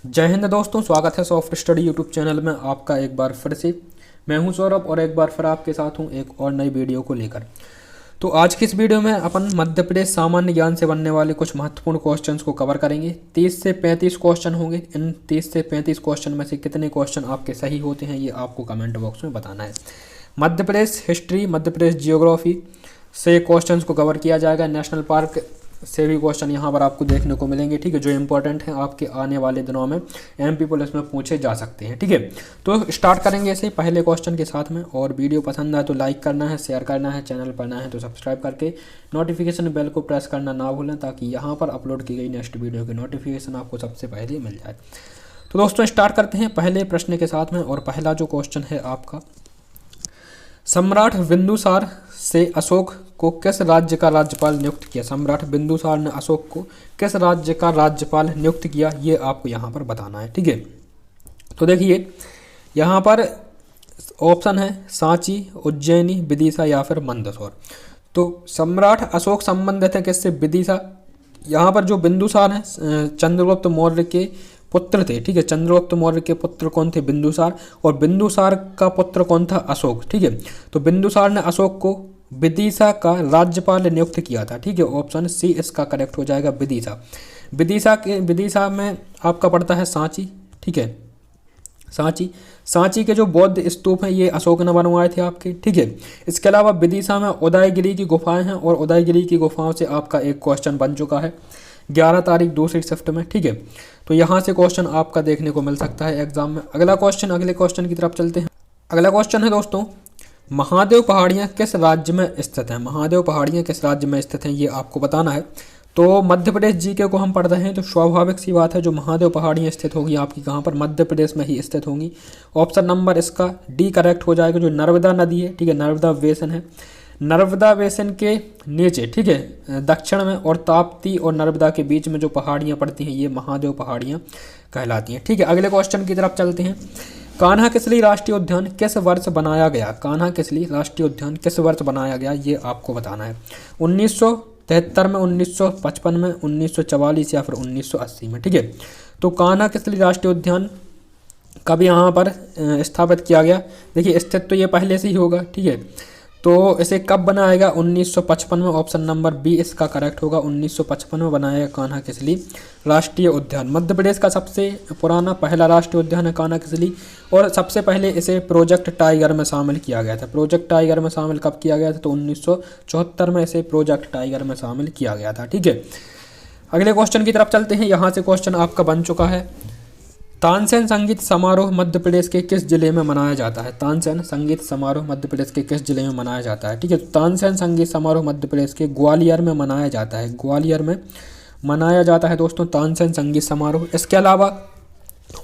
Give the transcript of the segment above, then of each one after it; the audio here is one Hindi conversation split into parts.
जय हिंद दोस्तों, स्वागत है सॉफ्ट स्टडी यूट्यूब चैनल में आपका एक बार फिर से। मैं हूं सौरभ और एक बार फिर आपके साथ हूं एक और नई वीडियो को लेकर। तो आज की इस वीडियो में अपन मध्य प्रदेश सामान्य ज्ञान से बनने वाले कुछ महत्वपूर्ण क्वेश्चंस को कवर करेंगे। 30 से 35 क्वेश्चन होंगे। इन 30 से 35 क्वेश्चन में से कितने क्वेश्चन आपके सही होते हैं ये आपको कमेंट बॉक्स में बताना है। मध्य प्रदेश हिस्ट्री, मध्य प्रदेश जियोग्राफी से क्वेश्चंस को कवर किया जाएगा। नेशनल पार्क से भी क्वेश्चन यहाँ पर आपको देखने को मिलेंगे, ठीक है, जो इंपॉर्टेंट हैं आपके आने वाले दिनों में एमपी पुलिस में पूछे जा सकते हैं, ठीक है। तो स्टार्ट करेंगे इसे पहले क्वेश्चन के साथ में। और वीडियो पसंद आए तो लाइक करना है, शेयर करना है, चैनल पर नया है तो सब्सक्राइब करके नोटिफिकेशन बेल को प्रेस करना ना भूलें, ताकि यहाँ पर अपलोड की गई नेक्स्ट वीडियो की नोटिफिकेशन आपको सबसे पहले मिल जाए। तो दोस्तों स्टार्ट करते हैं पहले प्रश्न के साथ में। और पहला जो क्वेश्चन है आपका, सम्राट बिंदुसार से अशोक को किस राज्य का राज्यपाल नियुक्त किया? सम्राट बिंदुसार ने अशोक को किस राज्य का राज्यपाल नियुक्त किया, ये आपको यहाँ पर बताना है, ठीक है। तो देखिए यहाँ पर ऑप्शन है सांची, उज्जैनी, विदिशा या फिर मंदसौर। तो सम्राट अशोक संबंधित है किससे? विदिशा। यहाँ पर जो बिंदुसार हैं चंद्रगुप्त मौर्य के पुत्र थे, ठीक है। चंद्रगुप्त मौर्य के पुत्र कौन थे? बिंदुसार। और बिंदुसार का पुत्र कौन था? अशोक, ठीक है। तो बिंदुसार ने अशोक को विदिशा का राज्यपाल नियुक्त किया था, ठीक है। ऑप्शन सी इसका करेक्ट हो जाएगा, विदिशा। विदिशा में आपका पड़ता है सांची, ठीक है। सांची के जो बौद्ध स्तूप हैं ये अशोक ने बनवाए थे आपके, ठीक है। इसके अलावा विदिशा में उदयगिरी की गुफाएं हैं और उदयगिरी की गुफाओं से आपका एक क्वेश्चन बन चुका है 11 तारीख दूसरी शिफ्ट में, ठीक है। तो यहाँ से क्वेश्चन आपका देखने को मिल सकता है एग्जाम में। अगले क्वेश्चन की तरफ चलते हैं। अगला क्वेश्चन है दोस्तों, महादेव पहाड़ियाँ किस राज्य में स्थित हैं? महादेव पहाड़ियाँ किस राज्य में स्थित हैं ये आपको बताना है। तो मध्य प्रदेश जीके को हम पढ़ रहे हैं तो स्वाभाविक सी बात है जो महादेव पहाड़ियाँ स्थित होगी आपकी कहाँ पर? मध्य प्रदेश में ही स्थित होंगी। ऑप्शन नंबर इसका डी करेक्ट हो जाएगा। जो नर्मदा नदी है, ठीक है, नर्मदा बेसिन है, नर्मदा बेसिन के नीचे, ठीक है, दक्षिण में और ताप्ती और नर्मदा के बीच में जो पहाड़ियाँ पड़ती हैं ये महादेव पहाड़ियाँ कहलाती हैं, ठीक है। अगले क्वेश्चन की तरफ चलते हैं। कान्हा किसली राष्ट्रीय उद्यान किस वर्ष बनाया गया? कान्हा किसली राष्ट्रीय उद्यान किस वर्ष बनाया गया ये आपको बताना है। 1973 में, 1955 में, 1944 या फिर 1980 में, ठीक है। तो कान्हा किसली राष्ट्रीय उद्यान कब यहाँ पर स्थापित किया गया? देखिए स्थित तो ये पहले से ही होगा, ठीक है। तो इसे कब बनाया गया? 1955 में। ऑप्शन नंबर बी इसका करेक्ट होगा, 1955 में बनाया गया कान्हा किसली राष्ट्रीय उद्यान। मध्य प्रदेश का सबसे पुराना पहला राष्ट्रीय उद्यान है कान्हा किसली। और सबसे पहले इसे प्रोजेक्ट टाइगर में शामिल किया गया था। प्रोजेक्ट टाइगर में शामिल कब किया गया था? तो 1974 में इसे प्रोजेक्ट टाइगर में शामिल किया गया था, ठीक है। अगले क्वेश्चन की तरफ चलते हैं। यहाँ से क्वेश्चन आपका बन चुका है, तानसेन संगीत समारोह मध्य प्रदेश के किस जिले में मनाया जाता है? तानसेन संगीत समारोह मध्य प्रदेश के किस जिले में मनाया जाता है, ठीक है। तानसेन संगीत समारोह मध्य प्रदेश के ग्वालियर में मनाया जाता है। ग्वालियर में मनाया जाता है दोस्तों तानसेन संगीत समारोह। इसके अलावा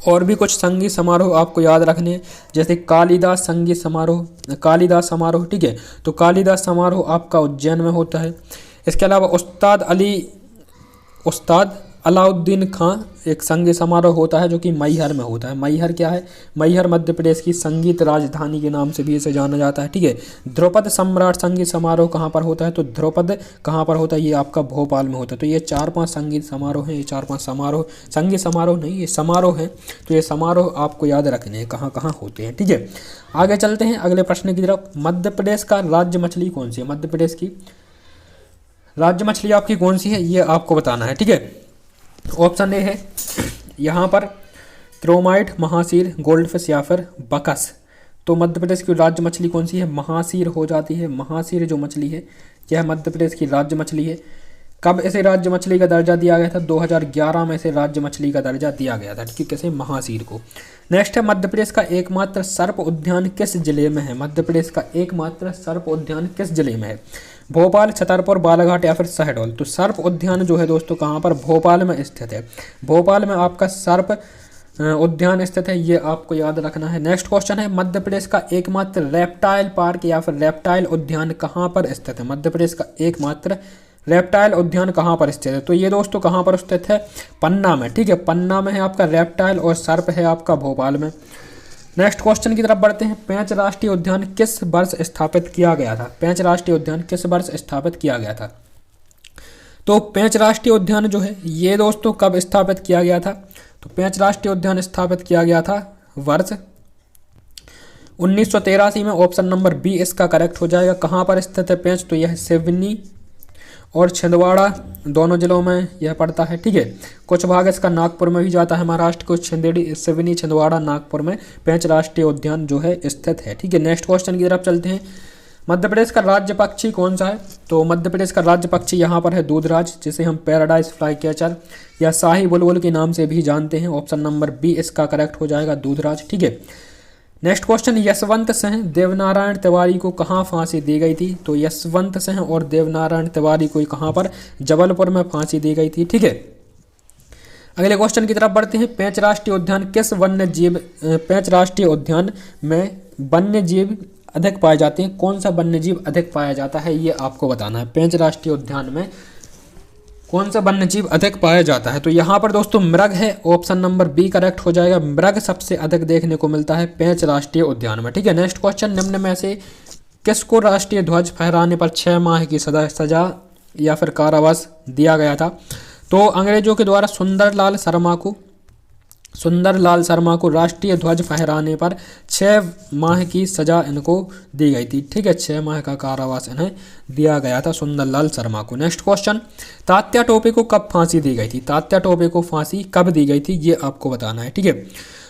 और भी कुछ संगीत समारोह आपको याद रखने हैं, जैसे कालिदास संगीत समारोह, कालिदास समारोह, ठीक है। तो कालिदास समारोह आपका उज्जैन में होता है। इसके अलावा उस्ताद अलाउद्दीन खां एक संगीत समारोह होता है जो कि मैहर में होता है। मैहर क्या है? मैहर मध्य प्रदेश की संगीत राजधानी के नाम से भी इसे जाना जाता है, ठीक है। ध्रुपद सम्राट संगीत समारोह कहाँ पर होता है? तो ध्रुपद कहाँ पर होता है? ये आपका भोपाल में होता है। तो ये 4-5 संगीत समारोह हैं, ये 4-5 समारोह, संगीत समारोह नहीं ये समारोह हैं। तो ये समारोह आपको याद रखने हैं कहाँ कहाँ होते हैं, ठीक है। आगे चलते हैं अगले प्रश्न की तरफ। मध्य प्रदेश का राज्य मछली कौन सी है? मध्य प्रदेश की राज्य मछली आपकी कौन सी है ये आपको बताना है, ठीक है। ऑप्शन ए है यहाँ पर क्रोमाइट, महासीर, गोल्डफिश या फिर बकस। तो मध्य प्रदेश की राज्य मछली कौन सी है? महासीर हो जाती है। महासीर जो मछली है यह मध्य प्रदेश की राज्य मछली है। कब इसे राज्य मछली का दर्जा दिया गया था? 2011 में इसे राज्य मछली का दर्जा दिया गया था, ठीक है, कैसे? महासीर को। नेक्स्ट है, मध्य प्रदेश का एकमात्र सर्प उद्यान किस जिले में है? मध्य प्रदेश का एकमात्र सर्प उद्यान किस जिले में है? भोपाल, छतरपुर, बालाघाट या फिर शहडोल। तो सर्प उद्यान जो है दोस्तों कहाँ पर? भोपाल में स्थित है। भोपाल में आपका सर्प उद्यान स्थित है, ये आपको याद रखना है। नेक्स्ट क्वेश्चन है, मध्य प्रदेश का एकमात्र रेप्टाइल पार्क या फिर रेप्टाइल उद्यान कहाँ पर स्थित है? मध्य प्रदेश का एकमात्र रेप्टाइल उद्यान कहाँ पर स्थित है? तो ये दोस्तों कहाँ पर स्थित है? पन्ना में, ठीक है। पन्ना में है आपका रेप्टाइल और सर्प है आपका भोपाल में। नेक्स्ट क्वेश्चन की तरफ बढ़ते हैं। पेंच राष्ट्रीय उद्यान किस वर्ष स्थापित किया गया था? पेंच राष्ट्रीय उद्यान किस वर्ष स्थापित किया गया था? तो पेंच राष्ट्रीय उद्यान जो है ये दोस्तों कब स्थापित किया गया था? तो पेंच राष्ट्रीय उद्यान स्थापित किया गया था वर्ष 1983 में। ऑप्शन नंबर बी इसका करेक्ट हो जाएगा। कहाँ पर स्थित है पेंच? तो यह सिवनी और छिंदवाड़ा दोनों जिलों में यह पड़ता है, ठीक है। कुछ भाग इसका नागपुर में भी जाता है महाराष्ट्र को। सिवनी, छिंदवाड़ा, नागपुर में पेंच राष्ट्रीय उद्यान जो है स्थित है, ठीक है। नेक्स्ट क्वेश्चन की तरफ चलते हैं। मध्य प्रदेश का राज्य पक्षी कौन सा है? तो मध्य प्रदेश का राज्य पक्षी यहाँ पर है दूधराज, जिसे हम पैराडाइज फ्लाई कैचर या शाही बुलबुल के नाम से भी जानते हैं। ऑप्शन नंबर बी इसका करेक्ट हो जाएगा, दूधराज, ठीक है। नेक्स्ट क्वेश्चन, यशवंत सिंह देवनारायण तिवारी को कहाँ फांसी दी गई थी? तो यशवंत सिंह और देवनारायण तिवारी को कहाँ पर? जबलपुर में फांसी दी गई थी, ठीक है। अगले क्वेश्चन की तरफ बढ़ते हैं। पेंच राष्ट्रीय उद्यान किस पेंच राष्ट्रीय उद्यान में वन्य जीव अधिक पाए जाते हैं? कौन सा वन्य जीव अधिक पाया जाता है ये आपको बताना है। पेंच राष्ट्रीय उद्यान में कौन सा वन्य जीव अधिक पाया जाता है? तो यहाँ पर दोस्तों मृग है। ऑप्शन नंबर बी करेक्ट हो जाएगा। मृग सबसे अधिक देखने को मिलता है पेंच राष्ट्रीय उद्यान में, ठीक है। नेक्स्ट क्वेश्चन, निम्न में से किसको राष्ट्रीय ध्वज फहराने पर 6 माह की सजा या फिर कारावास दिया गया था? तो अंग्रेजों के द्वारा सुंदरलाल शर्मा को राष्ट्रीय ध्वज फहराने पर 6 माह की सजा इनको दी गई थी, ठीक है। 6 माह का कारावास इन्हें दिया गया था सुंदरलाल शर्मा को। नेक्स्ट क्वेश्चन, तात्या टोपे को कब फांसी दी गई थी? तात्या टोपे को फांसी कब दी गई थी ये आपको बताना है, ठीक है।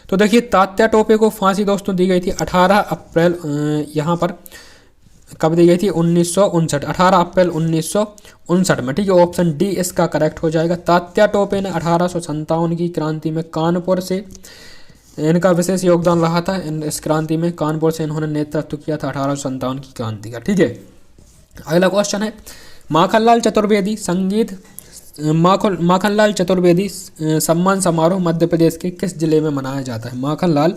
तो देखिए तात्या टोपे को फांसी दोस्तों दी गई थी 18 अप्रैल यहाँ पर कब दी गई थी? 1959, 18 अप्रैल 1959 में, ठीक है। ऑप्शन डी इसका करेक्ट हो जाएगा। तात्या टोपे ने 1857 की क्रांति में कानपुर से इनका विशेष योगदान रहा था। इस क्रांति में कानपुर से इन्होंने नेतृत्व किया था 1857 की क्रांति का, ठीक है। अगला क्वेश्चन है, माखनलाल चतुर्वेदी सम्मान समारोह मध्य प्रदेश के किस जिले में मनाया जाता है? माखनलाल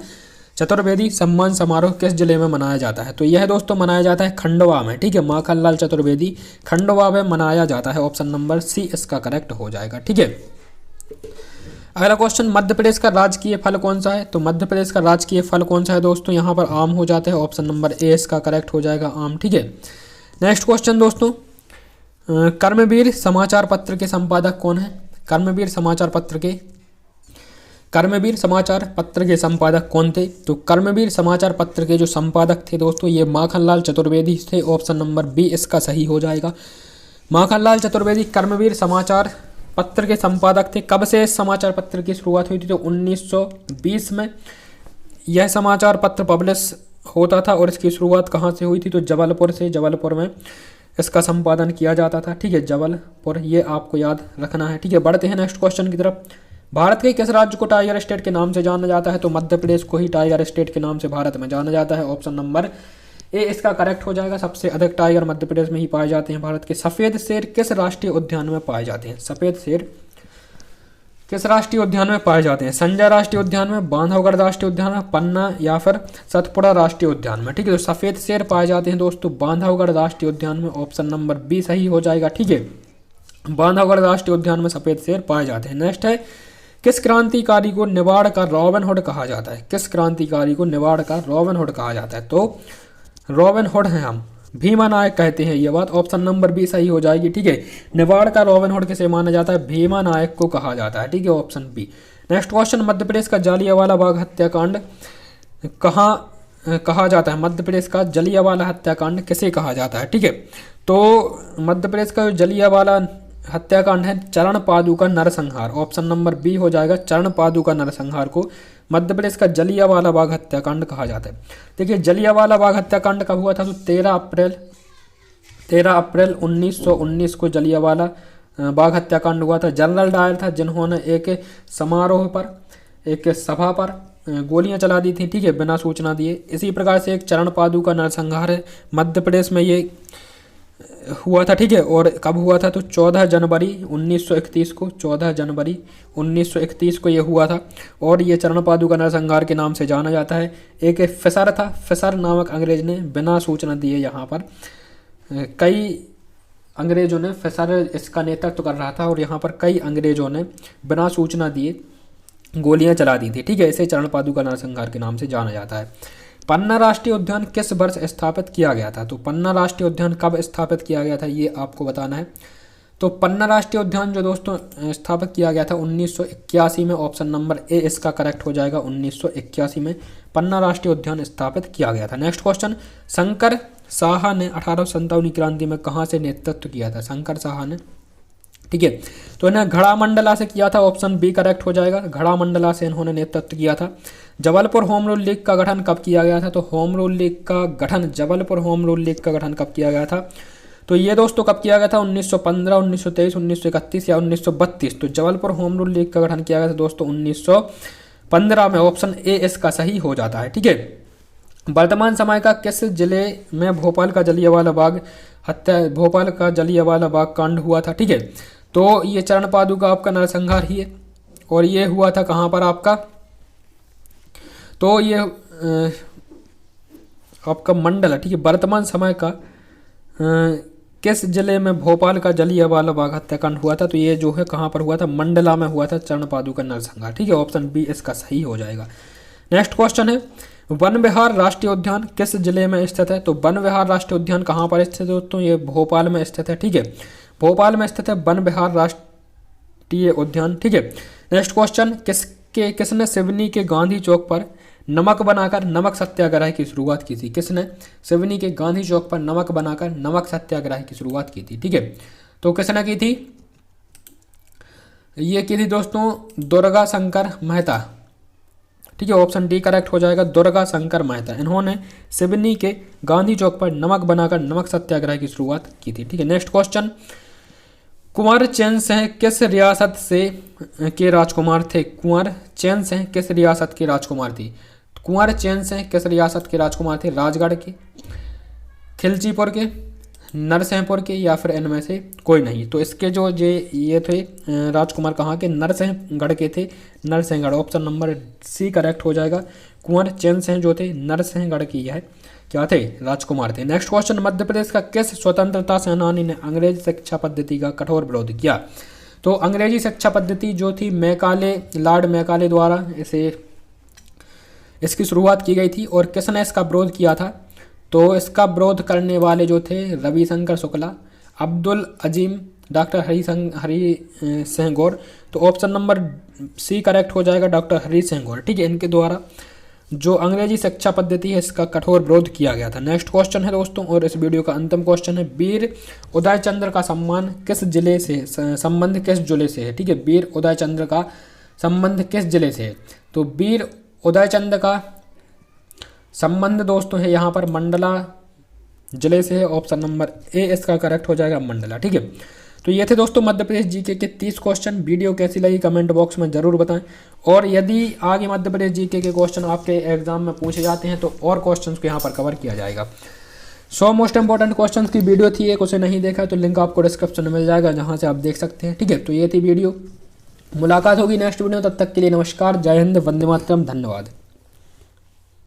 चतुर्वेदी सम्मान समारोह किस जिले में मनाया जाता है? तो यह दोस्तों मनाया जाता है खंडवा में, ठीक है। माखनलाल चतुर्वेदी खंडवा में मनाया जाता है। ऑप्शन नंबर सी इसका करेक्ट हो जाएगा, ठीक है। अगला क्वेश्चन, मध्य प्रदेश का राजकीय फल कौन सा है? तो मध्य प्रदेश का राजकीय फल कौन सा है दोस्तों? यहाँ पर आम हो जाता है। ऑप्शन नंबर ए इसका करेक्ट हो जाएगा, आम, ठीक है। नेक्स्ट क्वेश्चन दोस्तों, कर्मवीर समाचार पत्र के संपादक कौन है? कर्मवीर समाचार पत्र के संपादक कौन थे? तो कर्मवीर समाचार पत्र के जो संपादक थे दोस्तों ये माखनलाल चतुर्वेदी थे। ऑप्शन नंबर बी इसका सही हो जाएगा। माखनलाल चतुर्वेदी कर्मवीर समाचार पत्र के संपादक थे। कब से इस समाचार पत्र की शुरुआत हुई थी? तो 1920 में यह समाचार पत्र पब्लिश होता था। और इसकी शुरुआत कहाँ से हुई थी? तो जबलपुर से। जबलपुर में इसका संपादन किया जाता था, ठीक है। जबलपुर, ये आपको याद रखना है, ठीक है। बढ़ते हैं नेक्स्ट क्वेश्चन की तरफ। भारत के किस राज्य को टाइगर स्टेट के नाम से जाना जाता है? तो मध्य प्रदेश को ही टाइगर स्टेट के नाम से भारत में जाना जाता है। ऑप्शन नंबर ए इसका करेक्ट हो जाएगा। सबसे अधिक टाइगर मध्य प्रदेश में ही पाए जाते हैं भारत के। सफेद शेर किस राष्ट्रीय उद्यान में पाए जाते हैं? सफेद शेर किस राष्ट्रीय उद्यान में पाए जाते हैं? संजय राष्ट्रीय उद्यान में, बांधवगढ़ राष्ट्रीय उद्यान में, पन्ना या फिर सतपुड़ा राष्ट्रीय उद्यान में, ठीक है। तो सफेद शेर पाए जाते हैं दोस्तों बांधवगढ़ राष्ट्रीय उद्यान में। ऑप्शन नंबर बी सही हो जाएगा, ठीक है। बांधवगढ़ राष्ट्रीय उद्यान में सफेद शेर पाए जाते हैं। नेक्स्ट है, किस क्रांतिकारी को निवाड़ का रॉबिन हुड कहा जाता है? किस क्रांतिकारी को निवाड़ का रॉबिन हुड कहा जाता है? तो रॉबिन हुड हैं हम, भीमा नायक कहते हैं ये बात। ऑप्शन नंबर बी सही हो जाएगी, ठीक है। निवाड़ का रॉबिन हुड किसे माना जाता है? भीमा नायक को कहा जाता है, ठीक है। Option B. Next question, Madhya Pradesh का जालियांवाला बाग हत्याकांड कहा जाता है? मध्य प्रदेश का जलियांवाला हत्याकांड किसे कहा जाता है, ठीक है। तो मध्य प्रदेश का जो जलियांवाला हत्याकांड है चरण पादुका नरसंहार। ऑप्शन नंबर बी हो जाएगा। चरण पादुका नरसंहार को मध्य प्रदेश का जलियांवाला बाग हत्याकांड कहा जाता है। देखिए जलियांवाला बाग हत्याकांड कब हुआ था? तो 13 अप्रैल 1919 को जलियांवाला बाग हत्याकांड हुआ था। जनरल डायर था जिन्होंने एक समारोह पर, एक सभा पर गोलियां चला दी थी, ठीक है, बिना सूचना दिए। इसी प्रकार से एक चरण पादुका नरसंहार मध्य प्रदेश में ये हुआ था, ठीक है। और कब हुआ था? तो 14 जनवरी 1931 को, 14 जनवरी 1931 को ये हुआ था। और ये चरण पादुका नरसंहार के नाम से जाना जाता है। एक फिशर था, फिशर नामक अंग्रेज ने बिना सूचना दिए यहाँ पर कई अंग्रेजों ने, फिशर इसका नेतृत्व कर रहा था और यहाँ पर कई अंग्रेजों ने बिना सूचना दिए गोलियां चला दी थी, ठीक है। इसे चरण पादुका नरसंहार के नाम से जाना जाता है। पन्ना राष्ट्रीय उद्यान किस वर्ष स्थापित किया गया था? तो पन्ना राष्ट्रीय उद्यान कब स्थापित किया गया था ये आपको बताना है। तो पन्ना राष्ट्रीय उद्यान जो दोस्तों स्थापित किया गया था 1981 में, ऑप्शन नंबर ए इसका करेक्ट हो जाएगा। 1981 में पन्ना राष्ट्रीय उद्यान स्थापित किया गया था। नेक्स्ट क्वेश्चन, शंकर साहा ने 1857 क्रांति में कहाँ से नेतृत्व किया था? शंकर साहा ने, ठीक है, तो इन्हें घड़ा मंडला से किया था। ऑप्शन बी करेक्ट हो जाएगा, घड़ा मंडला से इन्होंने नेतृत्व किया था। जबलपुर होम रूल लीग का गठन कब किया गया था? तो होम रूल लीग का गठन, जबलपुर होम रूल लीग का गठन कब किया गया था? तो ये दोस्तों कब किया गया था? 1915, 1923, 1931 या 1932। तो जबलपुर होम रूल लीग का गठन किया गया था दोस्तों 1915 में। ऑप्शन ए इसका सही हो जाता है, ठीक है। वर्तमान समय का किस जिले में भोपाल का जलियांवाला बाग कांड हुआ था? ठीक है, तो ये चरण पादुका आपका नरसंहार ही है, और ये हुआ था कहाँ पर आपका? तो ये आपका मंडला, ठीक है। वर्तमान समय का किस जिले में भोपाल का जलियांवाला बाग हत्याकांड हुआ था? तो ये जो है कहाँ पर हुआ था? मंडला में हुआ था, चरण पादुका नरसंहार, ठीक है। ऑप्शन बी इसका सही हो जाएगा। नेक्स्ट क्वेश्चन है, वन विहार राष्ट्रीय उद्यान किस जिले में स्थित है? तो वन विहार राष्ट्रीय उद्यान कहाँ पर स्थित है दोस्तों? ये भोपाल में स्थित है, ठीक है। भोपाल में स्थित है वन विहार राष्ट्रीय उद्यान, ठीक है। नेक्स्ट क्वेश्चन, किसने सिवनी के गांधी चौक पर नमक बनाकर नमक सत्याग्रह की शुरुआत की थी? किसने सिवनी के गांधी चौक पर नमक बनाकर नमक सत्याग्रह की शुरुआत की थी? ठीक है, तो किसने की थी? ये की थी दोस्तों दुर्गा शंकर मेहता, ठीक है। ऑप्शन डी करेक्ट हो जाएगा, दुर्गा शंकर मेहता। इन्होंने सिवनी के गांधी चौक पर नमक बनाकर नमक सत्याग्रह की शुरुआत की थी, ठीक है। नेक्स्ट क्वेश्चन, कुंवर चैन सिंह किस रियासत से के राजकुमार थे? कुंवर चैन सिंह किस रियासत के राजकुमार थी? कुंवर चैन सिंह किस रियासत के राजकुमार थे? राजगढ़ के, खिलचीपुर के, नरसिंहपुर के, या फिर इनमें से कोई नहीं। तो इसके जो ये थे राजकुमार कहाँ के? नरसिंहगढ़ के थे, Narsinghgarh. Option number C correct हो जाएगा। कुंवर चैन सिंह जो थे नरसिंहगढ़ की यह क्या थे? राजकुमार थे। नेक्स्ट क्वेश्चन, मध्य प्रदेश का किस स्वतंत्रता सेनानी ने अंग्रेजी शिक्षा पद्धति का कठोर विरोध किया? तो अंग्रेजी शिक्षा पद्धति जो थी लॉर्ड मैकाले द्वारा इसकी शुरुआत की गई थी, और किसने इसका विरोध किया था? तो इसका विरोध करने वाले जो थे रविशंकर शुक्ला, अब्दुल अजीम, डॉक्टर हरि सिंह गौर। तो ऑप्शन नंबर सी करेक्ट हो जाएगा, डॉक्टर हरि सिंह गौर, ठीक है। इनके द्वारा जो अंग्रेजी शिक्षा पद्धति है इसका कठोर विरोध किया गया था। नेक्स्ट क्वेश्चन है दोस्तों, और इस वीडियो का अंतिम क्वेश्चन है, वीर उदय चंद्र का सम्मान किस जिले से संबंध किस जिले से है? ठीक है, वीर उदय चंद्र का संबंध किस जिले से है? तो वीर उदय चंद्र का संबंध दोस्तों है यहाँ पर मंडला जिले से है। ऑप्शन नंबर ए इसका करेक्ट हो जाएगा, मंडला, ठीक है। तो ये थे दोस्तों मध्य प्रदेश जीके के 30 क्वेश्चन। वीडियो कैसी लगी कमेंट बॉक्स में जरूर बताएं, और यदि आगे मध्य प्रदेश जीके के क्वेश्चन आपके एग्जाम में पूछे जाते हैं तो और क्वेश्चन को यहाँ पर कवर किया जाएगा। 100 मोस्ट इंपॉर्टेंट क्वेश्चन की वीडियो थी एक, उसे नहीं देखा तो लिंक आपको डिस्क्रिप्शन में मिल जाएगा, जहाँ से आप देख सकते हैं, ठीक है। तो ये थी वीडियो, मुलाकात होगी नेक्स्ट वीडियो, तब तक के लिए नमस्कार, जय हिंद, वंदे मातरम, धन्यवाद।